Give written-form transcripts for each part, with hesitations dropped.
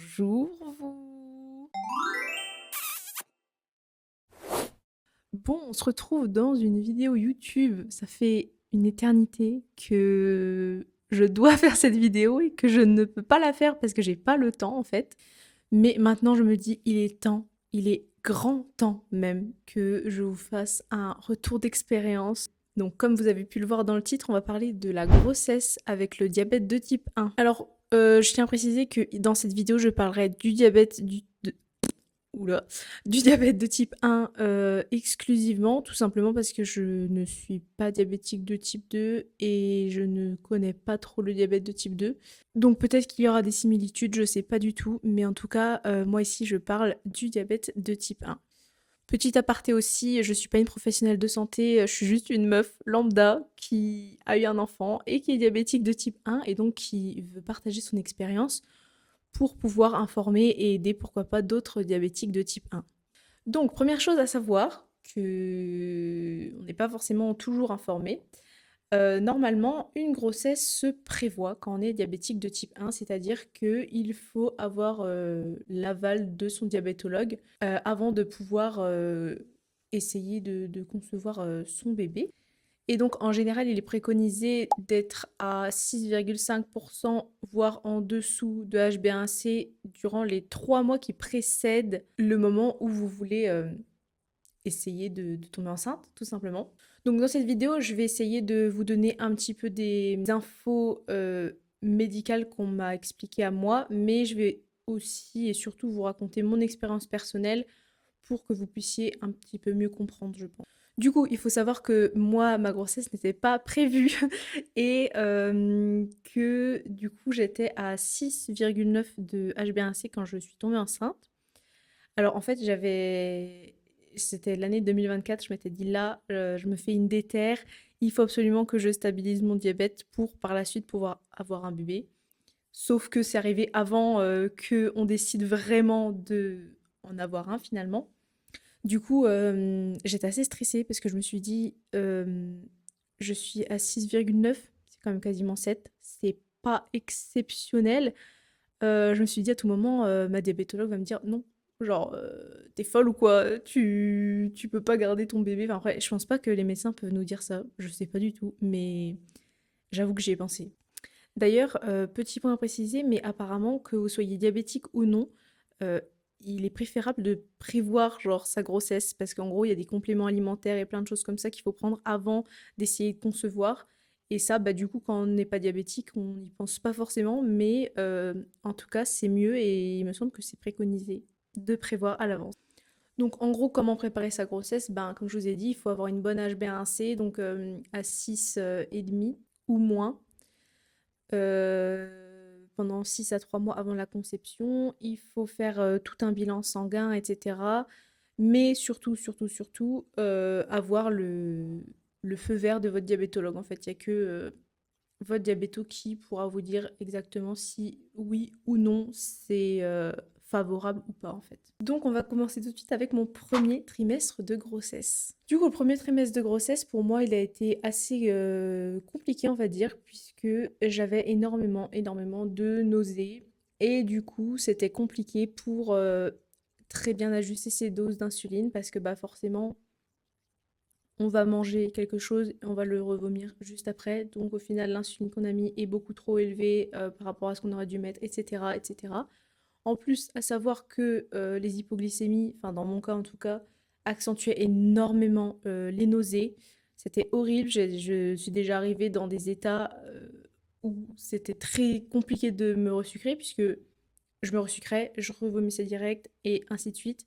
Bonjour vous. Bon, on se retrouve dans une vidéo YouTube. Ça fait une éternité que je dois faire cette vidéo et que je ne peux pas la faire parce que j'ai pas le temps en fait. Mais maintenant je me dis, il est temps, il est grand temps même que je vous fasse un retour d'expérience. Donc comme vous avez pu le voir dans le titre, on va parler de la grossesse avec le diabète de type 1. Alors, je tiens à préciser que dans cette vidéo, je parlerai du diabète oula, du diabète de type 1 exclusivement, tout simplement parce que je ne suis pas diabétique de type 2 et je ne connais pas trop le diabète de type 2. Donc peut-être qu'il y aura des similitudes, je sais pas du tout, mais en tout cas, moi ici je parle du diabète de type 1. Petit aparté aussi, je suis pas une professionnelle de santé, je suis juste une meuf lambda qui a eu un enfant et qui est diabétique de type 1 et donc qui veut partager son expérience pour pouvoir informer et aider pourquoi pas d'autres diabétiques de type 1. Donc première chose à savoir, que on n'est pas forcément toujours informé. Normalement, une grossesse se prévoit quand on est diabétique de type 1, c'est-à-dire qu'il faut avoir l'aval de son diabétologue avant de pouvoir essayer de concevoir son bébé. Et donc, en général, il est préconisé d'être à 6,5%, voire en dessous de HbA1c durant les 3 mois qui précèdent le moment où vous voulez essayer de tomber enceinte, tout simplement. Donc, dans cette vidéo, je vais essayer de vous donner un petit peu des infos médicales qu'on m'a expliquées à moi, mais je vais aussi et surtout vous raconter mon expérience personnelle pour que vous puissiez un petit peu mieux comprendre, je pense. Du coup, il faut savoir que moi, ma grossesse n'était pas prévue et que du coup, j'étais à 6,9 de HbA1c quand je suis tombée enceinte. Alors en fait, c'était l'année 2024, je m'étais dit là, je me fais une déterre, il faut absolument que je stabilise mon diabète pour par la suite pouvoir avoir un bébé. Sauf que c'est arrivé avant qu'on décide vraiment de en avoir un finalement. Du coup, j'étais assez stressée parce que je me suis dit, je suis à 6,9, c'est quand même quasiment 7, c'est pas exceptionnel. Je me suis dit à tout moment, ma diabétologue va me dire: «Non, genre, tu folle ou quoi? Tu peux pas garder ton bébé». Enfin après, je pense pas que les médecins peuvent nous dire ça, je sais pas du tout, mais j'avoue que j'y ai pensé. D'ailleurs, petit point à préciser, mais apparemment que vous soyez diabétique ou non, heu, il est préférable de prévoir genre sa grossesse parce qu'en gros, il y a des compléments alimentaires et plein de choses comme ça qu'il faut prendre avant d'essayer de concevoir et ça, bah, du coup, quand on n'est pas diabétique, on n'y pense pas forcément, mais en tout cas, c'est mieux et il me semble que c'est préconisé de prévoir à l'avance. Donc en gros, comment préparer sa grossesse? Ben, comme je vous ai dit, il faut avoir une bonne HbA1c, donc à 6 et demi ou moins pendant 6 à 3 mois avant la conception. Il faut faire tout un bilan sanguin, etc. Mais surtout, surtout, surtout, avoir le feu vert de votre diabétologue. En fait, il n'y a que votre diabéto qui pourra vous dire exactement si oui ou non c'est favorable ou pas en fait. Donc on va commencer tout de suite avec mon premier trimestre de grossesse. Du coup le premier trimestre de grossesse pour moi il a été assez compliqué on va dire puisque j'avais énormément de nausées et du coup c'était compliqué pour très bien ajuster ses doses d'insuline parce que bah forcément on va manger quelque chose et on va le revomir juste après. Donc au final, l'insuline qu'on a mis est beaucoup trop élevée par rapport à ce qu'on aurait dû mettre, etc., etc. En plus, à savoir que les hypoglycémies, enfin dans mon cas en tout cas, accentuaient énormément les nausées. C'était horrible. Je suis déjà arrivée dans des états où c'était très compliqué de me resucrer puisque je me resucrais, je revomissais direct et ainsi de suite.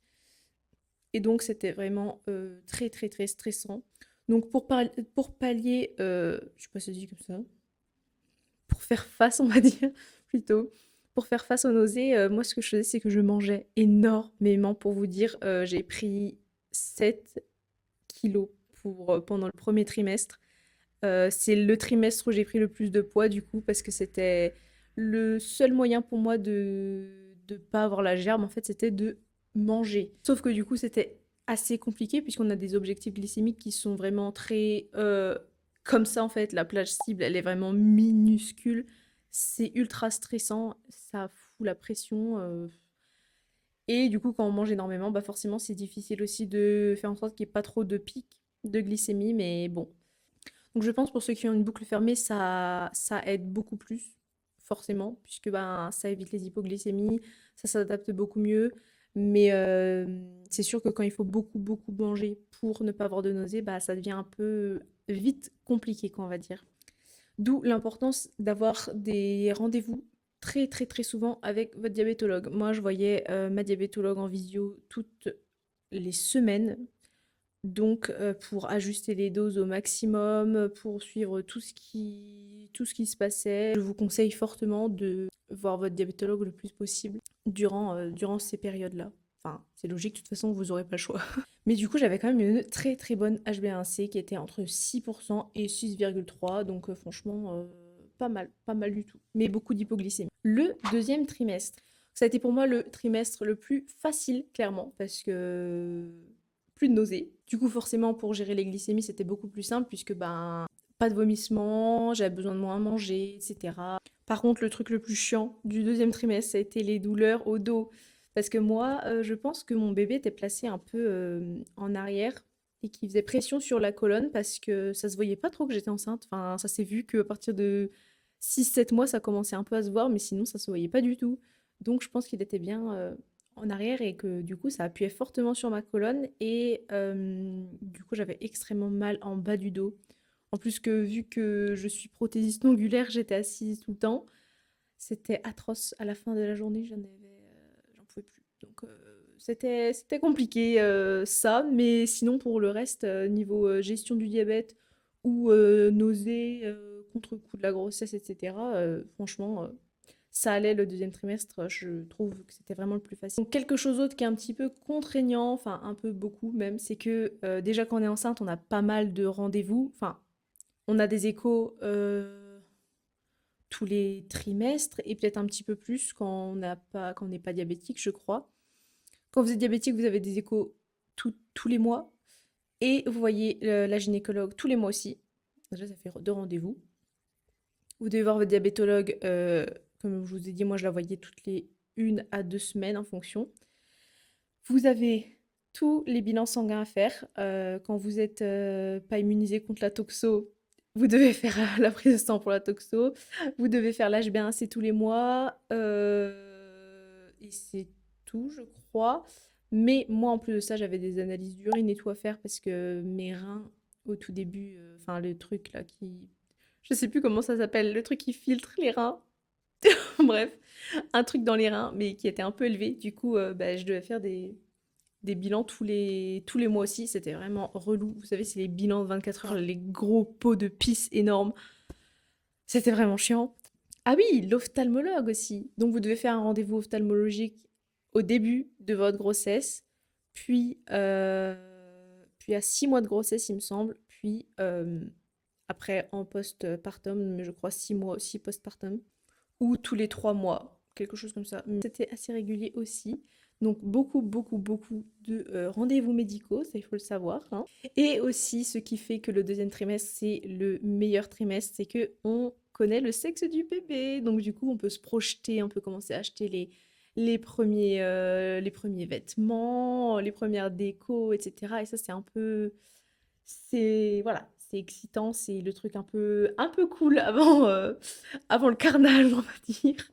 Et donc, c'était vraiment très, très, très stressant. Donc, pour pallier, je sais pas si ça se dit comme ça, pour faire face, on va dire, plutôt, pour faire face aux nausées, moi, ce que je faisais, c'est que je mangeais énormément. Pour vous dire, j'ai pris 7 kilos pendant le premier trimestre. C'est le trimestre où j'ai pris le plus de poids, du coup, parce que c'était le seul moyen pour moi de pas avoir la gerbe, en fait, c'était de manger. Sauf que du coup, c'était assez compliqué puisqu'on a des objectifs glycémiques qui sont vraiment très comme ça en fait. La plage cible, elle est vraiment minuscule. C'est ultra stressant. Ça fout la pression. Et du coup, quand on mange énormément, bah forcément, c'est difficile aussi de faire en sorte qu'il n'y ait pas trop de pics de glycémie, mais bon. Donc je pense pour ceux qui ont une boucle fermée, ça aide beaucoup plus, forcément, puisque ben, ça évite les hypoglycémies, ça s'adapte beaucoup mieux. Mais c'est sûr que quand il faut beaucoup, beaucoup manger pour ne pas avoir de nausées, bah, ça devient un peu vite compliqué, quoi, on va dire. D'où l'importance d'avoir des rendez-vous très, très, très souvent avec votre diabétologue. Moi, je voyais ma diabétologue en visio toutes les semaines, donc, pour ajuster les doses au maximum, pour suivre tout ce qui se passait, je vous conseille fortement de voir votre diabétologue le plus possible durant ces périodes-là. Enfin, c'est logique, de toute façon, vous aurez pas le choix. Mais du coup, j'avais quand même une très très bonne HbA1c qui était entre 6% et 6,3, donc franchement, pas mal du tout. Mais beaucoup d'hypoglycémie. Le deuxième trimestre, ça a été pour moi le trimestre le plus facile, clairement, parce que plus de nausées. Du coup, forcément, pour gérer les glycémies, c'était beaucoup plus simple puisque ben pas de vomissements, j'avais besoin de moins manger, etc. Par contre, le truc le plus chiant du deuxième trimestre, ça a été les douleurs au dos. Parce que moi, je pense que mon bébé était placé un peu en arrière et qui faisait pression sur la colonne parce que ça se voyait pas trop que j'étais enceinte. Enfin, ça s'est vu qu'à partir de 6, 7 mois, ça commençait un peu à se voir, mais sinon, ça se voyait pas du tout. Donc, je pense qu'il était bien en arrière et que du coup, ça appuyait fortement sur ma colonne et du coup, j'avais extrêmement mal en bas du dos. En plus que vu que je suis prothésiste ongulaire, j'étais assise tout le temps. C'était atroce. À la fin de la journée, j'en pouvais plus. Donc c'était compliqué ça, mais sinon pour le reste, niveau gestion du diabète ou nausées, contre-coup de la grossesse, etc. Franchement, ça allait le deuxième trimestre. Je trouve que c'était vraiment le plus facile. Donc quelque chose d'autre qui est un petit peu contraignant, enfin un peu beaucoup même, c'est que déjà quand on est enceinte, on a pas mal de rendez-vous. Enfin, on a des échos tous les trimestres et peut-être un petit peu plus quand on n'est pas diabétique, je crois. Quand vous êtes diabétique, vous avez des échos tous les mois et vous voyez la gynécologue tous les mois aussi. Déjà, ça fait 2 rendez-vous. Vous devez voir votre diabétologue, comme je vous ai dit, moi je la voyais toutes les 1 à 2 semaines en fonction. Vous avez tous les bilans sanguins à faire. Quand vous n'êtes pas immunisé contre la toxo, vous devez faire la prise de sang pour la toxo. Vous devez faire l'HbA1c tous les mois. Et c'est tout, je crois. Mais moi, en plus de ça, j'avais des analyses d'urine et tout à faire parce que mes reins, au tout début, enfin le truc là qui... Je sais plus comment ça s'appelle, le truc qui filtre les reins. Bref, un truc dans les reins, mais qui était un peu élevé. Du coup, bah, je devais faire des bilans tous les mois aussi. C'était vraiment relou. Vous savez, c'est les bilans de 24 heures, les gros pots de pisse énormes. C'était vraiment chiant. Ah oui, l'ophtalmologue aussi. Donc, vous devez faire un rendez-vous ophtalmologique au début de votre grossesse, puis à 6 mois de grossesse, il me semble, puis après en postpartum, mais je crois 6 mois aussi postpartum ou tous les 3 mois, quelque chose comme ça. C'était assez régulier aussi. Donc beaucoup, beaucoup, beaucoup de rendez-vous médicaux, ça il faut le savoir, hein. Et aussi, ce qui fait que le deuxième trimestre, c'est le meilleur trimestre, c'est que on connaît le sexe du bébé. Donc du coup, on peut se projeter, on peut commencer à acheter les premiers vêtements, les premières décos, etc. Et ça, c'est un peu... Voilà, c'est excitant, c'est le truc un peu cool avant le carnage, on va dire.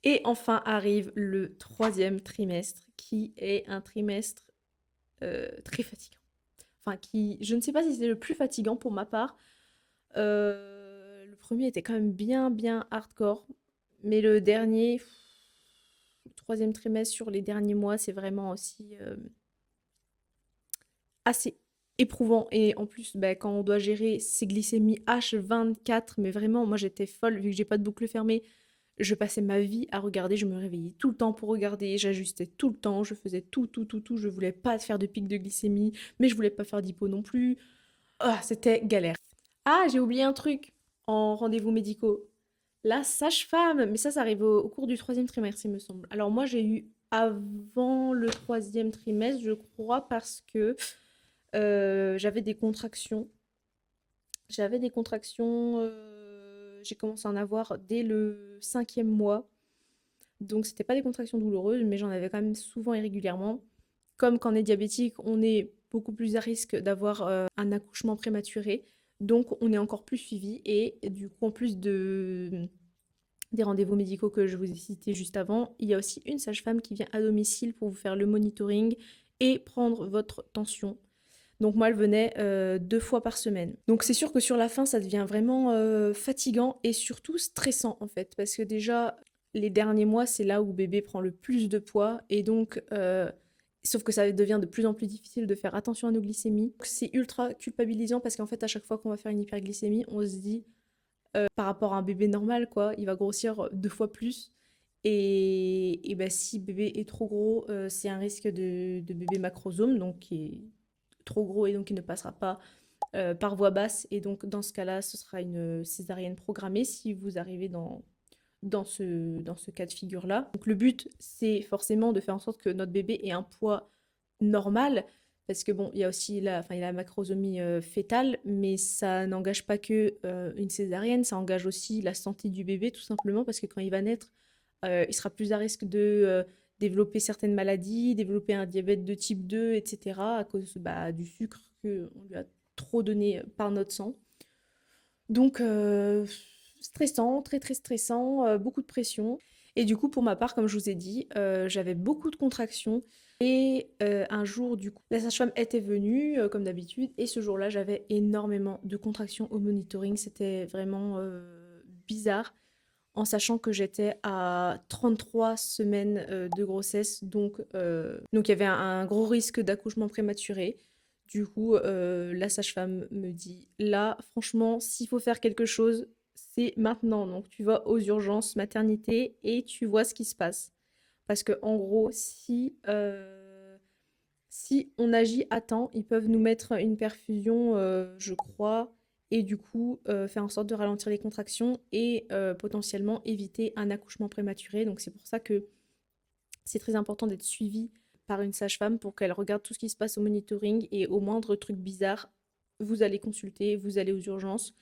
Et enfin arrive le troisième trimestre, qui est un trimestre très fatigant. Enfin, je ne sais pas si c'est le plus fatigant pour ma part. Le premier était quand même bien, bien hardcore. Mais le dernier, le troisième trimestre sur les derniers mois, c'est vraiment aussi assez éprouvant. Et en plus, bah, quand on doit gérer ses glycémies H24, mais vraiment, moi j'étais folle, vu que j'ai pas de boucle fermée. Je passais ma vie à regarder, je me réveillais tout le temps pour regarder, j'ajustais tout le temps, je faisais tout, tout, tout, tout. Je voulais pas faire de pic de glycémie, mais je voulais pas faire d'hypo non plus. Ah, c'était galère. Ah, j'ai oublié un truc en rendez-vous médicaux. La sage-femme, mais ça arrive au cours du troisième trimestre, il me semble. Alors moi, j'ai eu avant le troisième trimestre, je crois, parce que j'avais des contractions. J'ai commencé à en avoir dès le 5e mois. Donc c'était pas des contractions douloureuses, mais j'en avais quand même souvent et régulièrement. Comme quand on est diabétique, on est beaucoup plus à risque d'avoir un accouchement prématuré. Donc on est encore plus suivi et du coup en plus des rendez-vous médicaux que je vous ai cités juste avant, il y a aussi une sage-femme qui vient à domicile pour vous faire le monitoring et prendre votre tension. Donc moi, elle venait 2 fois par semaine. Donc c'est sûr que sur la fin, ça devient vraiment fatigant et surtout stressant en fait. Parce que déjà, les derniers mois, c'est là où bébé prend le plus de poids. Et donc, sauf que ça devient de plus en plus difficile de faire attention à nos glycémies. C'est ultra culpabilisant parce qu'en fait, à chaque fois qu'on va faire une hyperglycémie, on se dit, par rapport à un bébé normal, quoi, il va grossir 2 fois plus. Et bah, si bébé est trop gros, c'est un risque de bébé macrosome, donc qui est trop gros et donc il ne passera pas par voie basse. Et donc dans ce cas-là, ce sera une césarienne programmée si vous arrivez dans ce cas de figure-là. Donc le but, c'est forcément de faire en sorte que notre bébé ait un poids normal. Parce que bon, il y a aussi il y a la macrosomie fétale, mais ça n'engage pas que une césarienne, ça engage aussi la santé du bébé, tout simplement, parce que quand il va naître, il sera plus à risque de développer certaines maladies, développer un diabète de type 2, etc., à cause du sucre qu'on lui a trop donné par notre sang. Donc, stressant, très très stressant, beaucoup de pression. Et du coup, pour ma part, comme je vous ai dit, j'avais beaucoup de contractions. Et un jour, du coup, la sage-femme était venue, comme d'habitude. Et ce jour-là, j'avais énormément de contractions au monitoring. C'était vraiment bizarre en sachant que j'étais à 33 semaines de grossesse, donc il y avait un gros risque d'accouchement prématuré. Du coup, la sage-femme me dit, là, franchement, s'il faut faire quelque chose, c'est maintenant. Donc tu vas aux urgences maternité et tu vois ce qui se passe. Parce que en gros, si on agit à temps, ils peuvent nous mettre une perfusion, je crois, et du coup, faire en sorte de ralentir les contractions et potentiellement éviter un accouchement prématuré. Donc c'est pour ça que c'est très important d'être suivi par une sage-femme pour qu'elle regarde tout ce qui se passe au monitoring et au moindre truc bizarre, vous allez consulter, vous allez aux urgences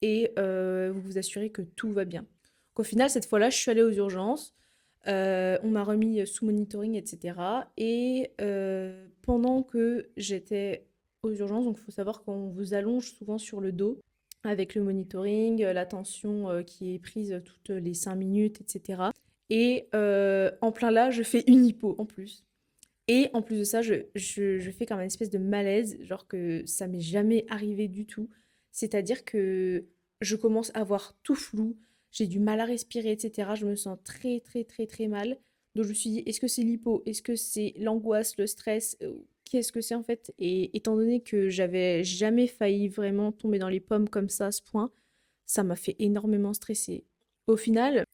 et vous vous assurez que tout va bien. Donc, au final, cette fois-là, je suis allée aux urgences. On m'a remis sous monitoring, etc. Et pendant que j'étais aux urgences, donc il faut savoir qu'on vous allonge souvent sur le dos avec le monitoring, la tension qui est prise toutes les 5 minutes, etc. Et en plein là, je fais une hypo en plus. Et en plus de ça, je fais comme une espèce de malaise, genre que ça m'est jamais arrivé du tout. C'est-à-dire que je commence à voir tout flou, j'ai du mal à respirer, etc. Je me sens très, très, très, très mal. Donc je me suis dit, est-ce que c'est l'hypo? Est-ce que c'est l'angoisse, le stress? Qu'est-ce que c'est en fait? Et étant donné que j'avais jamais failli vraiment tomber dans les pommes comme ça à ce point, ça m'a fait énormément stresser. Au final,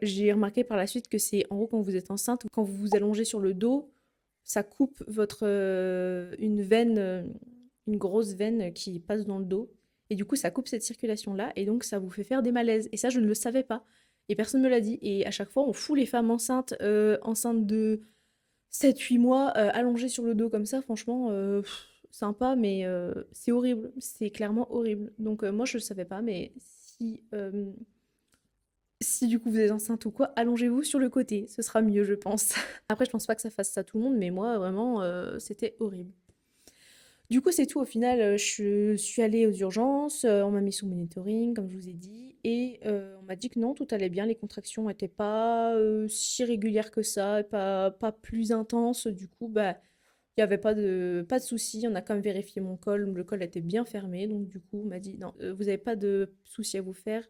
j'ai remarqué par la suite que c'est en gros quand vous êtes enceinte, quand vous vous allongez sur le dos, ça coupe une veine, une grosse veine qui passe dans le dos. Et du coup, ça coupe cette circulation-là. Et donc, ça vous fait faire des malaises. Et ça, je ne le savais pas. Et personne ne me l'a dit. Et à chaque fois, on fout les femmes enceintes de 7 8 mois, allongées sur le dos comme ça. Franchement, sympa, mais c'est horrible. C'est clairement horrible. Donc, moi, je ne le savais pas. Mais si du coup vous êtes enceinte ou quoi, allongez-vous sur le côté, ce sera mieux, je pense. Après, je pense pas que ça fasse ça à tout le monde, mais moi, vraiment, c'était horrible. Du coup, c'est tout. Au final, je suis allée aux urgences, on m'a mis sous monitoring, comme je vous ai dit, et on m'a dit que non, tout allait bien, les contractions n'étaient pas si régulières que ça, et pas plus intenses. Du coup, bah, il n'y avait pas de souci. On a quand même vérifié mon col, le col était bien fermé, donc du coup, on m'a dit non, vous n'avez pas de souci à vous faire.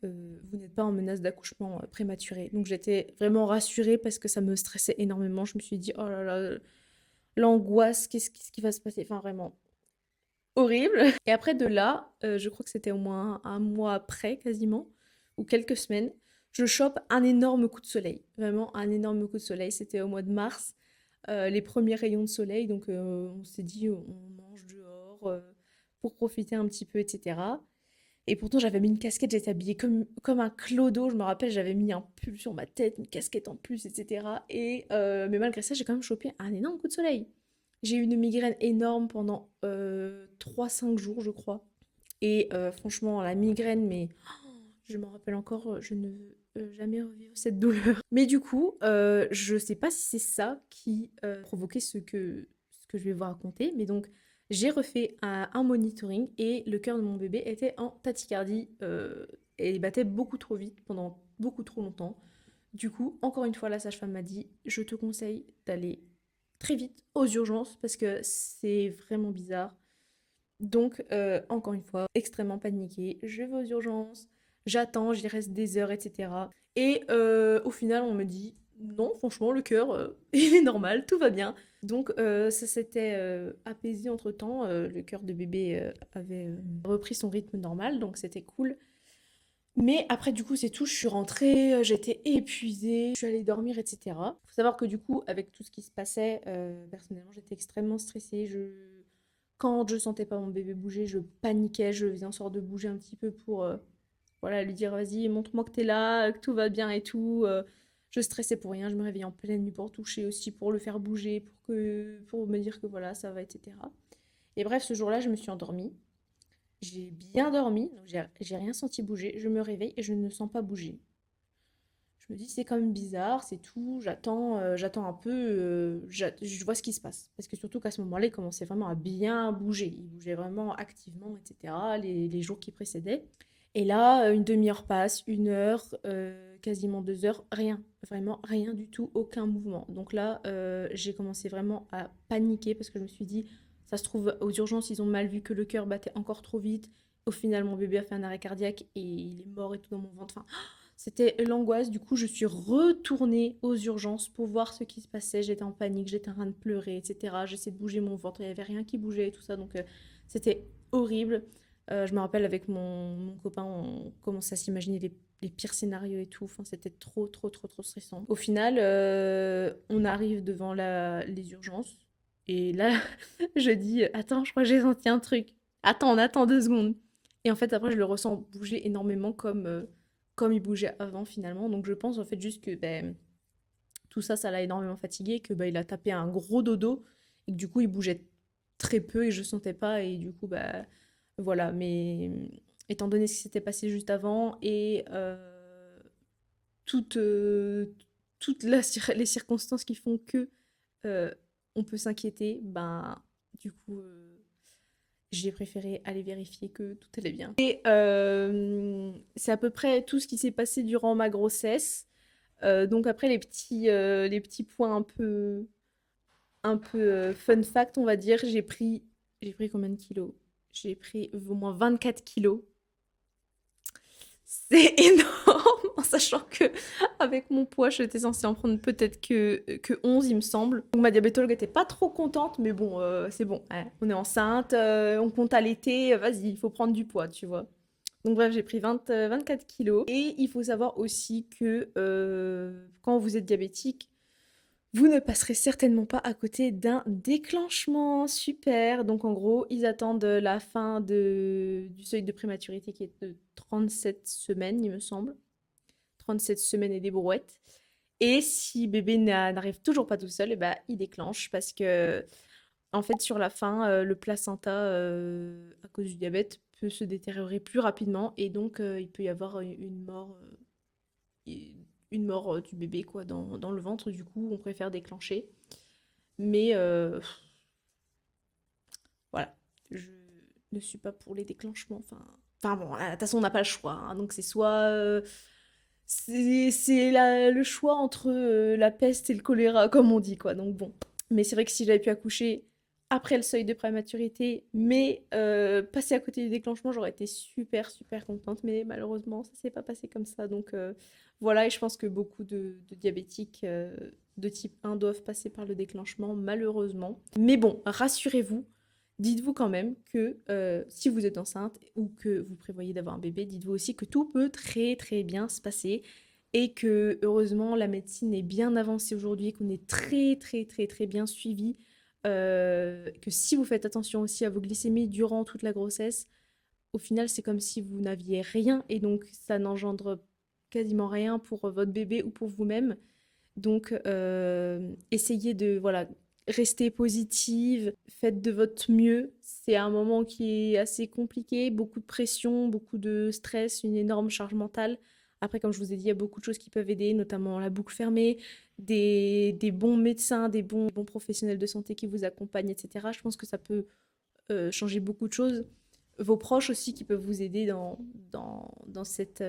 Vous n'êtes pas en menace d'accouchement prématuré. Donc j'étais vraiment rassurée parce que ça me stressait énormément. Je me suis dit, oh là là, l'angoisse, qu'est-ce qui va se passer? Enfin, vraiment horrible. Et après de là, je crois que c'était au moins un mois après, quasiment, ou quelques semaines, je chope un énorme coup de soleil. Vraiment un énorme coup de soleil. C'était au mois de mars, les premiers rayons de soleil. Donc on s'est dit, on mange dehors pour profiter un petit peu, etc. Et pourtant, j'avais mis une casquette, j'étais habillée comme un clodo. Je me rappelle, j'avais mis un pull sur ma tête, une casquette en plus, etc. Mais malgré ça, j'ai quand même chopé un énorme coup de soleil. J'ai eu une migraine énorme pendant 3-5 jours, je crois. Et franchement, la migraine, mais je m'en rappelle encore, je ne jamais revivre cette douleur. Mais du coup, je sais pas si c'est ça qui provoquait ce que je vais vous raconter. Mais donc, j'ai refait un monitoring et le cœur de mon bébé était en tachycardie et il battait beaucoup trop vite pendant beaucoup trop longtemps. Du coup, encore une fois, la sage-femme m'a dit, je te conseille d'aller très vite aux urgences parce que c'est vraiment bizarre. Donc, encore une fois, extrêmement paniquée, je vais aux urgences, j'attends, j'y reste des heures, etc. Et au final, on me dit, non, franchement, le cœur, il est normal, tout va bien. Donc, ça s'était apaisé entre-temps, le cœur de bébé avait repris son rythme normal, donc c'était cool. Mais après, du coup, c'est tout. Je suis rentrée, j'étais épuisée, je suis allée dormir, etc. Faut savoir que du coup, avec tout ce qui se passait, personnellement, j'étais extrêmement stressée. Quand je sentais pas mon bébé bouger, je paniquais, je faisais en sorte de bouger un petit peu pour voilà, lui dire vas-y, montre-moi que t'es là, que tout va bien et tout. Je stressais pour rien, je me réveillais en pleine nuit pour toucher aussi, pour le faire bouger, pour me dire que voilà, ça va, etc. Et bref, ce jour-là, je me suis endormie. J'ai bien dormi, donc j'ai rien senti bouger. Je me réveille et je ne sens pas bouger. Je me dis c'est quand même bizarre, c'est tout. J'attends un peu, je vois ce qui se passe. Parce que surtout qu'à ce moment-là, il commençait vraiment à bien bouger. Il bougeait vraiment activement, etc. Les jours qui précédaient. Et là, une demi-heure passe, une heure, quasiment 2 heures, rien. Vraiment rien du tout, aucun mouvement. Donc là, j'ai commencé vraiment à paniquer parce que je me suis dit, ça se trouve, aux urgences, ils ont mal vu que le cœur battait encore trop vite. Au final, mon bébé a fait un arrêt cardiaque et il est mort et tout dans mon ventre. Enfin, c'était l'angoisse. Du coup, je suis retournée aux urgences pour voir ce qui se passait. J'étais en panique, j'étais en train de pleurer, etc. J'essayais de bouger mon ventre, il n'y avait rien qui bougeait et tout ça. Donc, c'était horrible. Je me rappelle avec mon copain, on commençait à s'imaginer les pires scénarios et tout. Enfin, c'était trop, trop, trop, trop stressant. Au final, on arrive devant les urgences. Et là, je dis, attends, je crois que j'ai senti un truc. Attends, on attend 2 secondes. Et en fait, après, je le ressens bouger énormément comme il bougeait avant finalement. Donc je pense en fait juste que ben, tout ça, ça l'a énormément fatigué, que ben, il a tapé un gros dodo et que du coup, il bougeait très peu et je sentais pas. Et du coup, bah, voilà. Mais étant donné ce qui s'était passé juste avant et toutes, les circonstances qui font que euh, on peut s'inquiéter, ben, du coup, j'ai préféré aller vérifier que tout allait bien. Et c'est à peu près tout ce qui s'est passé durant ma grossesse. Donc après les petits points un peu fun fact, on va dire, j'ai pris combien de kilos? J'ai pris au moins 24 kilos. C'est énorme, en sachant que avec mon poids, j'étais censée en prendre peut-être que 11, il me semble. Donc ma diabétologue était pas trop contente, mais bon, c'est bon, hein, on est enceinte, on compte allaiter, vas-y, il faut prendre du poids, tu vois. Donc bref, j'ai pris 24 kilos. Et il faut savoir aussi que quand vous êtes diabétique, vous ne passerez certainement pas à côté d'un déclenchement. Super. Donc en gros, ils attendent la fin du seuil de prématurité qui est de 37 semaines, il me semble. 37 semaines et des brouettes. Et si bébé n'arrive toujours pas tout seul, eh ben, il déclenche parce que en fait, sur la fin, le placenta, à cause du diabète, peut se détériorer plus rapidement et donc il peut y avoir une mort, du bébé quoi, dans le ventre. Du coup, on préfère déclencher. Mais voilà, je ne suis pas pour les déclenchements. Enfin bon, de toute façon, on n'a pas le choix, hein. Donc c'est soit... c'est le choix entre la peste et le choléra, comme on dit, quoi. Donc bon. Mais c'est vrai que si j'avais pu accoucher après le seuil de prématurité, mais passer à côté du déclenchement, j'aurais été super, super contente. Mais malheureusement, ça s'est pas passé comme ça. Donc voilà, et je pense que beaucoup de diabétiques de type 1 doivent passer par le déclenchement, malheureusement. Mais bon, rassurez-vous, dites-vous quand même que si vous êtes enceinte ou que vous prévoyez d'avoir un bébé, dites-vous aussi que tout peut très très bien se passer et que heureusement la médecine est bien avancée aujourd'hui, qu'on est très très très très bien suivi, que si vous faites attention aussi à vos glycémies durant toute la grossesse, au final c'est comme si vous n'aviez rien et donc ça n'engendre quasiment rien pour votre bébé ou pour vous-même. Donc, essayez de voilà, rester positive, faites de votre mieux. C'est un moment qui est assez compliqué, beaucoup de pression, beaucoup de stress, une énorme charge mentale. Après, comme je vous ai dit, il y a beaucoup de choses qui peuvent aider, notamment la boucle fermée, des bons médecins, des bons professionnels de santé qui vous accompagnent, etc. Je pense que ça peut changer beaucoup de choses. Vos proches aussi qui peuvent vous aider dans cette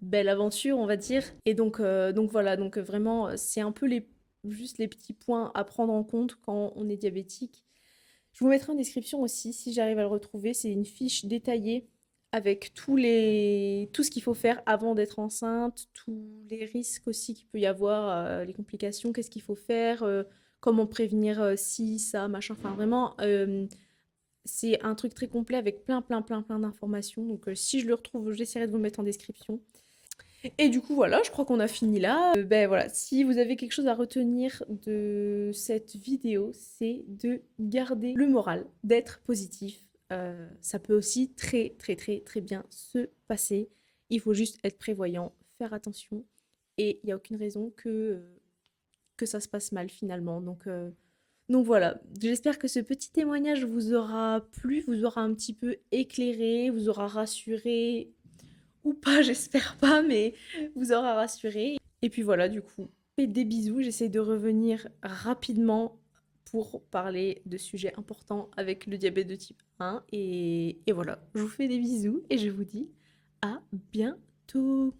belle aventure, on va dire. Et donc voilà, donc vraiment, c'est un peu juste les petits points à prendre en compte quand on est diabétique. Je vous mettrai en description aussi, si j'arrive à le retrouver, c'est une fiche détaillée avec tout ce qu'il faut faire avant d'être enceinte, tous les risques aussi qu'il peut y avoir, les complications, qu'est-ce qu'il faut faire, comment prévenir ci, ça, machin. Enfin, vraiment, c'est un truc très complet avec plein d'informations. Donc, si je le retrouve, j'essaierai de vous le mettre en description. Et du coup, voilà, je crois qu'on a fini là. Ben voilà, si vous avez quelque chose à retenir de cette vidéo, c'est de garder le moral, d'être positif. Ça peut aussi très bien se passer. Il faut juste être prévoyant, faire attention. Et il n'y a aucune raison que ça se passe mal finalement. Donc voilà, j'espère que ce petit témoignage vous aura plu, vous aura un petit peu éclairé, vous aura rassuré, ou pas, j'espère pas, mais vous aura rassuré. Et puis voilà, du coup, faites des bisous, j'essaie de revenir rapidement pour parler de sujets importants avec le diabète de type 1. Et voilà, je vous fais des bisous et je vous dis à bientôt.